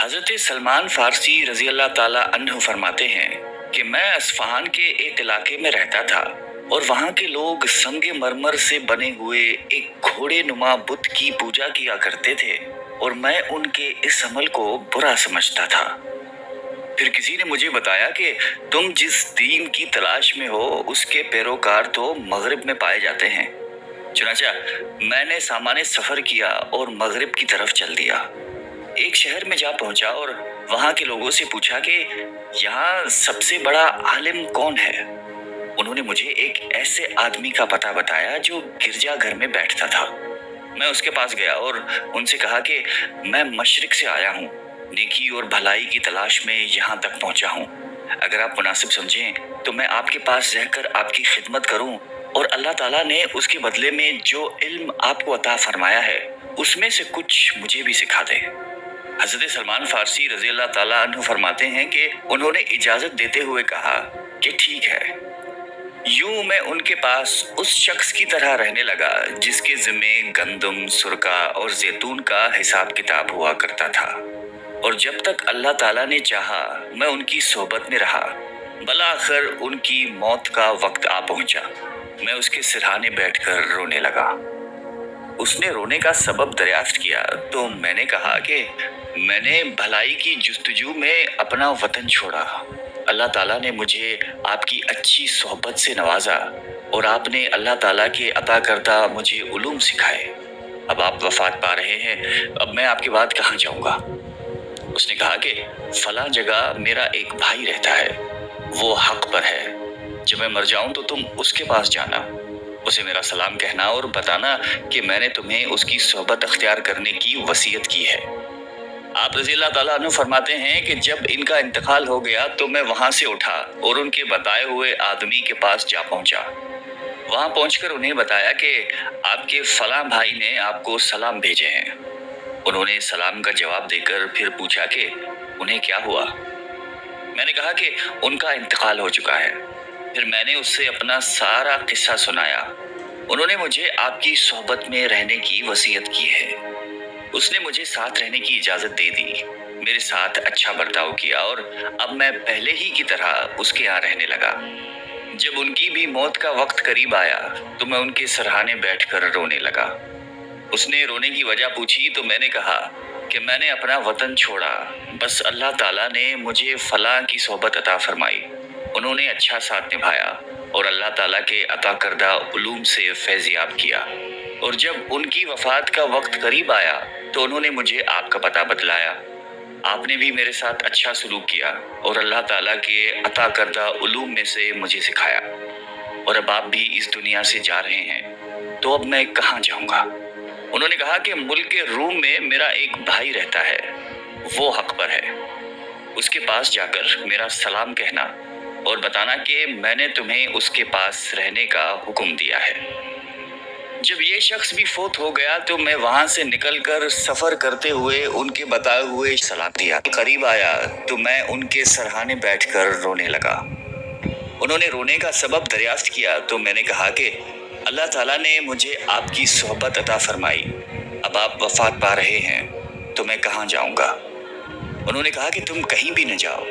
हज़रत सलमान फ़ारसी रज़ी अल्लाह ताला अन्हु फरमाते हैं कि मैं अस्फ़हान के एक इलाके में रहता था और वहाँ के लोग संगे मरमर से बने हुए एक घोड़े नुमा बुत की पूजा किया करते थे और मैं उनके इस अमल को बुरा समझता था। फिर किसी ने मुझे बताया कि तुम जिस दीन की तलाश में हो उसके पैरोकार तो मगरिब में पाए जाते हैं। चुनाचा मैंने सामान्य सफ़र किया और मगरिब की तरफ चल दिया। एक शहर में जा पहुंचा और वहां के लोगों से पूछा कि यहाँ सबसे बड़ा आलिम कौन है। उन्होंने मुझे एक ऐसे आदमी का पता बताया जो गिरजा घर में बैठता था। मैं उसके पास गया और उनसे कहा कि मैं मशरिक से आया हूँ, नेकी और भलाई की तलाश में यहाँ तक पहुँचा हूँ। अगर आप मुनासिब समझें तो मैं आपके पास रहकर आपकी खिदमत करूँ और अल्लाह ताला ने उसके बदले में जो इल्म आपको अता फरमाया है उसमें से कुछ मुझे भी सिखा दे। हज़रत सलमान फ़ारसी रज़ी अल्लाह ताला अन्हु फरमाते हैं कि उन्होंने इजाज़त देते हुए कहा कि ठीक है। यूं मैं उनके पास उस शख्स की तरह रहने लगा जिसके ज़िम्मे गंदम, सुरका और जैतून का हिसाब किताब हुआ करता था, और जब तक अल्लाह ताला ने चाहा मैं उनकी सोहबत में रहा। बलाखिर उनकी मौत का वक्त आ पहुंचा। मैं उसके सिरहाने बैठकर रोने लगा। उसने रोने का सबब दरियाफ्त किया तो मैंने कहा कि मैंने भलाई की जुस्तजू में अपना वतन छोड़ा। अल्लाह ताला ने मुझे आपकी अच्छी सोहबत से नवाजा और आपने अल्लाह ताला के अता करदा मुझे उलूम सिखाए। अब आप वफात पा रहे हैं, अब मैं आपके बाद कहाँ जाऊँगा। उसने कहा कि फला जगह मेरा एक भाई रहता है, वो हक पर है। जब मैं मर जाऊँ तो तुम उसके पास जाना, उसे मेरा सलाम कहना और बताना कि मैंने तुम्हें उसकी सोहबत अख्तियार करने की वसीयत की है। आप रज़ी अल्लाह ताला अन्हु फरमाते हैं कि जब इनका इंतकाल हो गया तो मैं वहां से उठा और उनके बताए हुए आदमी के पास जा पहुंचा। वहां पहुंचकर उन्हें बताया कि आपके फला भाई ने आपको सलाम भेजे हैं। उन्होंने सलाम का जवाब देकर फिर पूछा कि उन्हें क्या हुआ। मैंने कहा कि उनका इंतकाल हो चुका है। फिर मैंने उससे अपना सारा किस्सा सुनाया। उन्होंने मुझे आपकी सोहबत में रहने की वसीयत की है। उसने मुझे साथ रहने की इजाज़त दे दी, मेरे साथ अच्छा बर्ताव किया और अब मैं पहले ही की तरह उसके यहाँ रहने लगा। जब उनकी भी मौत का वक्त करीब आया तो मैं उनके सरहाने बैठकर रोने लगा। उसने रोने की वजह पूछी तो मैंने कहा कि मैंने अपना वतन छोड़ा, बस अल्लाह ताला ने मुझे फलां की सोहबत अता फरमाई। उन्होंने अच्छा साथ निभाया और अल्लाह ताला के अता करदा उलूम से फैज़याब किया, और जब उनकी वफ़ात का वक्त करीब आया तो उन्होंने मुझे आपका पता बतलाया। आपने भी मेरे साथ अच्छा सलूक किया और अल्लाह ताला के अता करदा उलूम में से मुझे सिखाया, और अब आप भी इस दुनिया से जा रहे हैं तो अब मैं कहाँ जाऊँगा। उन्होंने कहा कि मुल्क के रूम में मेरा एक भाई रहता है, वो हक पर है। उसके पास जाकर मेरा सलाम कहना और बताना कि मैंने तुम्हें उसके पास रहने का हुक्म दिया है। जब ये शख्स भी फोत हो गया तो मैं वहां से निकलकर सफर करते हुए उनके बताए हुए सलाम दिया। करीब आया तो मैं उनके सरहाने बैठकर रोने लगा। उन्होंने रोने का सबब दरियाफ्त किया तो मैंने कहा कि अल्लाह ताला ने मुझे आपकी सोहबत अता फरमाई, अब आप वफात पा रहे हैं तो मैं कहाँ जाऊँगा। उन्होंने कहा कि तुम कहीं भी न जाओ,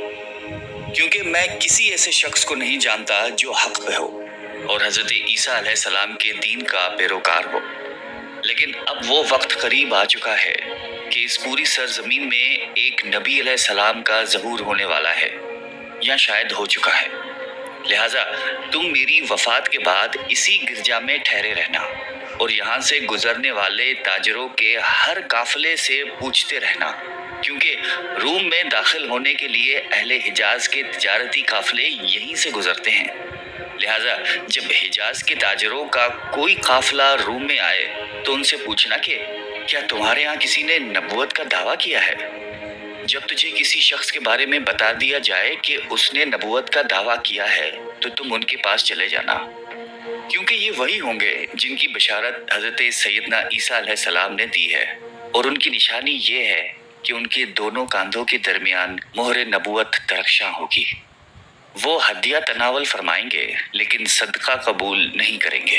क्योंकि मैं किसी ऐसे शख्स को नहीं जानता जो हक पे हो और हज़रत ईसा अलैहिस्सलाम के दीन का पैरोकार हो। लेकिन अब वो वक्त करीब आ चुका है कि इस पूरी सरजमीन में एक नबी अलैहिस्सलाम का ज़हूर होने वाला है, या शायद हो चुका है। लिहाजा तुम मेरी वफ़ात के बाद इसी गिरजा में ठहरे रहना और यहाँ से गुजरने वाले ताजरों के हर काफिले से पूछते रहना, क्योंकि रूम में दाखिल होने के लिए अहले हिजाज के तिजारती काफिले यहीं से गुजरते हैं। लिहाजा जब हिजाज के ताजरों का कोई काफिला रूम में आए तो उनसे पूछना कि क्या तुम्हारे यहाँ किसी ने नबूवत का दावा किया है। जब तुझे किसी शख्स के बारे में बता दिया जाए कि उसने नबूवत का दावा किया है तो तुम उनके पास चले जाना, क्योंकि ये वही होंगे जिनकी बशारत हज़रत सैयदना ईसा अलैहिस्सलाम ने दी है, और उनकी निशानी ये है कि उनके दोनों कांधों के दरमियान मोहर नबूवत दरख्शां होगी। वो हदिया तनावल फरमाएंगे लेकिन सदका कबूल नहीं करेंगे।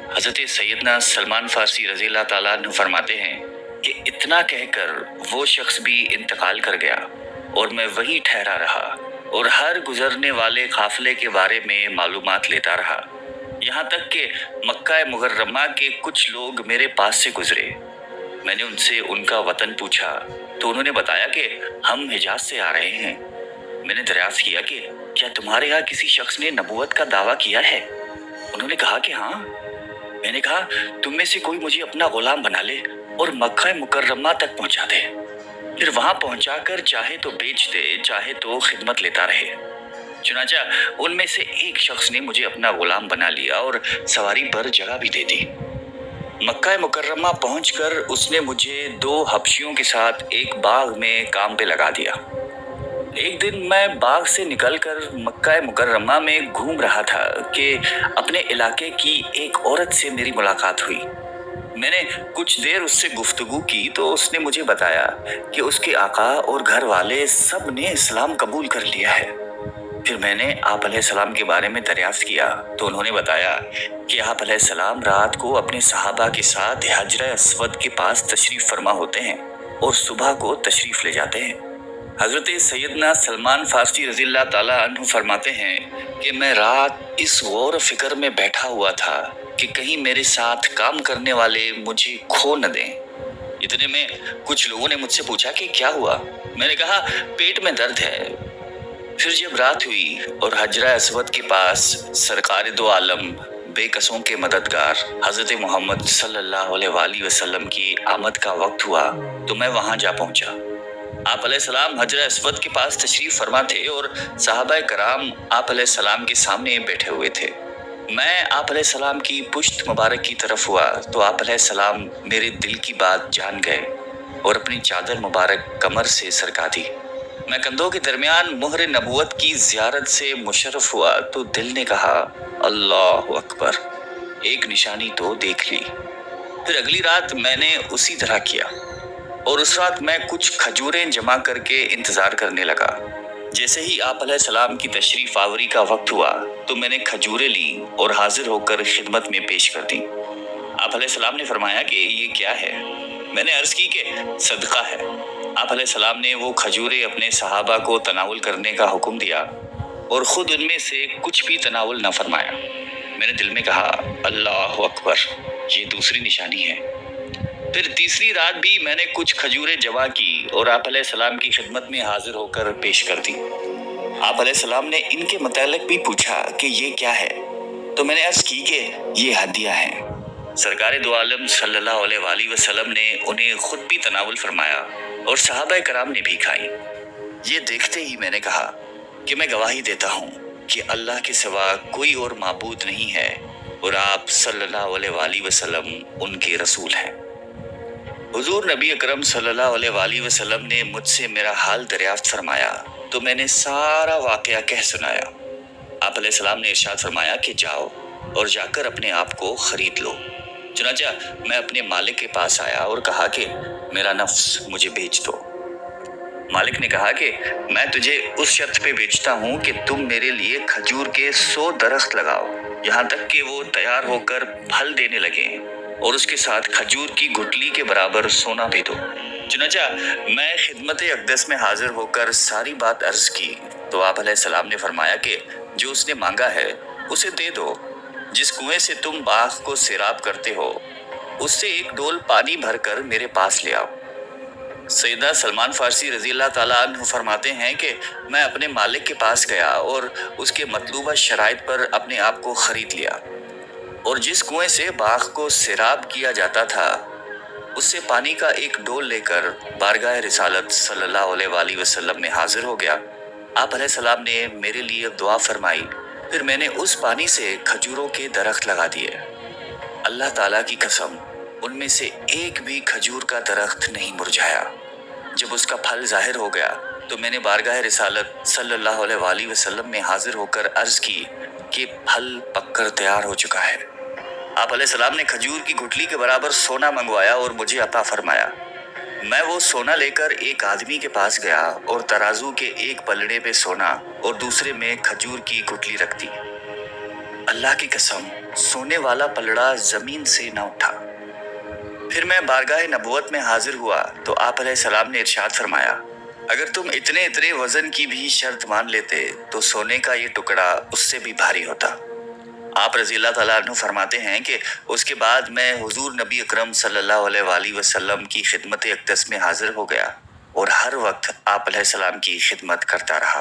हज़रत सैयदना सलमान फ़ारसी रज़ी अल्लाह ताला अन्हु फरमाते हैं कि इतना कहकर वो शख्स भी इंतकाल कर गया और मैं वहीं ठहरा रहा और हर गुजरने वाले काफिले के बारे में मालूमात लेता रहा। यहाँ तक कि मक्का मुकर्रमा के कुछ लोग मेरे पास से गुजरे। मैंने उनसे उनका वतन पूछा तो उन्होंने बताया कि हम हिजाज से आ रहे हैं। मैंने दरियाफ्त किया कि क्या तुम्हारे यहाँ किसी शख्स ने नबूवत का दावा किया है? उन्होंने कहा कि हाँ। मैंने कहा तुम में से कोई मुझे अपना गुलाम बना ले और मक्का मुकर्रमा तक पहुंचा दे, फिर वहां पहुंचाकर चाहे तो बेच दे चाहे तो खिदमत लेता रहे। चुनाचा उनमें से एक शख्स ने मुझे अपना गुलाम बना लिया और सवारी पर जगह भी दे दी। मक्का मुकर्रमा पहुंचकर उसने मुझे 2 हबशियों के साथ एक बाग में काम पे लगा दिया। एक दिन मैं बाग से निकलकर मक्का मुकर्रमा में घूम रहा था कि अपने इलाके की एक औरत से मेरी मुलाकात हुई। मैंने कुछ देर उससे गुफ्तगू की तो उसने मुझे बताया कि उसके आका और घर वाले सब ने इस्लाम कबूल कर लिया है। फिर मैंने आप अलैहिस्सलाम के बारे में दरियाफ्त किया तो उन्होंने बताया कि आप अलैहिस्सलाम रात को अपने सहाबा के साथ हजर अस्वद के पास तशरीफ फरमा होते हैं और सुबह को तशरीफ ले जाते हैं। हजरत सैयदना सलमान फारसी रज़ियल्लाहु ताला अन्हु फरमाते हैं कि मैं रात इस गौर फिक्र में बैठा हुआ था कि कहीं मेरे साथ काम करने वाले मुझे खो न दें। इतने में कुछ लोगों ने मुझसे पूछा कि क्या हुआ? मैंने कहा पेट में दर्द है। फिर जब रात हुई और हजरा अस्वद के पास सरकार दो आलम बेकसों के मददगार हजरत मोहम्मद सल्लल्लाहु अलैहि वसल्लम की आमद का वक्त हुआ तो मैं वहां जा पहुंचा। आप अलैहिस्सलाम हजरा अस्वद के पास तशरीफ फरमा थे और सहाबा कराम आप अलैहिस्सलाम के सामने बैठे हुए थे। मैं आप अलैहिस्सलाम की पुश्त मुबारक की तरफ हुआ तो आप अलैहिस्सलाम मेरे दिल की बात जान गए और अपनी चादर मुबारक कमर से सरका दी। मैं कंधों के दरमियान मुहर नबूवत की ज़ियारत से मुशर्रफ हुआ तो दिल ने कहा अल्लाह अकबर, एक निशानी तो देख ली। फिर अगली रात मैंने उसी तरह किया और उस रात मैं कुछ खजूरें जमा करके इंतज़ार करने लगा। जैसे ही आप अलैहिस्सलाम की तशरीफ आवरी का वक्त हुआ तो मैंने खजूरें ली और हाजिर होकर खिदमत में पेश कर दी। आप अलैहिस्सलाम ने फरमाया कि ये क्या है? मैंने अर्ज़ की कि सदका है। आप अलैहिस्सलाम ने वो खजूरें अपने सहाबा को तनावुल करने का हुक्म दिया और ख़ुद उनमें से कुछ भी तनावुल न फरमाया। मैंने दिल में कहा अल्लाह अकबर, ये दूसरी निशानी है। फिर तीसरी रात भी मैंने कुछ खजूरें जमा की और आप अलैहिस्सलाम की खिदमत में हाजिर होकर पेश कर दी। आप अलैहिस्सलाम ने इनके मुतालिक भी पूछा कि ये क्या है, तो मैंने अर्ज़ की कि ये हदिया है। सरकार दो आलम सल्लल्लाहु अलैहि वसल्लम ने उन्हें खुद भी तनावुल फरमाया और सहाबा कराम ने भी खाई। ये देखते ही मैंने कहा कि मैं गवाही देता हूँ कि अल्लाह के सिवा कोई और माबूद नहीं है और आप सल्लल्लाहु अलैहि वसल्लम उनके रसूल हैं। हुजूर नबी अकरम सल्लल्लाहु अलैहि वसल्लम ने मुझसे मेरा हाल दरियाफ्त फरमाया तो मैंने सारा वाक़या कह सुनाया। आप अलैहिस्सलाम ने इरशाद फरमाया कि जाओ और जाकर अपने आप को खरीद लो। चुनाचा मैं अपने मालिक के पास आया और कहा कि मेरा नफ्स मुझे बेच दो। मालिक ने कहा कि मैं तुझे उस शर्त पे बेचता हूँ कि तुम मेरे लिए खजूर के 100 दरख्त लगाओ, यहाँ तक कि वो तैयार होकर फल देने लगे और उसके साथ खजूर की गुठली के बराबर सोना भी दो। चुनाचा मैं खिदमत अक़दस में हाजिर होकर सारी बात अर्ज़ की तो आप अलैहिस्सलाम ने फरमाया कि जो उसने मांगा है उसे दे दो। जिस कुएं से तुम बाग को सैराब करते हो उससे एक डोल पानी भरकर मेरे पास ले आओ। सैयदा सलमान फारसी रज़ियल्लाहु ताला अन्हु फरमाते हैं कि मैं अपने मालिक के पास गया और उसके मतलूबा शराइत पर अपने आप को ख़रीद लिया और जिस कुएं से बाग को सैराब किया जाता था उससे पानी का एक डोल लेकर बारगाह रिसालत सल्लल्लाहु अलैहि वसल्लम में हाजिर हो गया। आप अलैहिस्सलाम ने मेरे लिए दुआ फरमाई। फिर मैंने उस पानी से खजूरों के दरख्त लगा दिए। अल्लाह ताला की कसम, उनमें से एक भी खजूर का दरख्त नहीं मुरझाया। जब उसका फल जाहिर हो गया तो मैंने बारगाह रिसालत सल्लल्लाहु अलैहि वसल्लम में हाजिर होकर अर्ज़ की कि फल पककर तैयार हो चुका है। आप अलैहिस्सलाम ने खजूर की गुठली के बराबर सोना मंगवाया और मुझे अता फरमाया। मैं वो सोना लेकर एक आदमी के पास गया और तराजू के एक पलड़े पे सोना और दूसरे में खजूर की गुठली रख दी। अल्लाह की कसम, सोने वाला पलड़ा जमीन से न उठा। پھر میں بارگاہ نبوت میں حاضر ہوا تو آپ علیہ السلام نے ارشاد فرمایا، اگر تم اتنے وزن کی بھی شرط مان لیتے تو سونے کا یہ ٹکڑا اس سے بھی بھاری ہوتا۔ آپ رضی اللہ تعالیٰ عنہ فرماتے ہیں کہ اس کے بعد میں حضور نبی اکرم صلی اللہ علیہ وآلہ وسلم کی خدمت اقدس میں حاضر ہو گیا اور ہر وقت آپ علیہ السلام کی خدمت کرتا رہا۔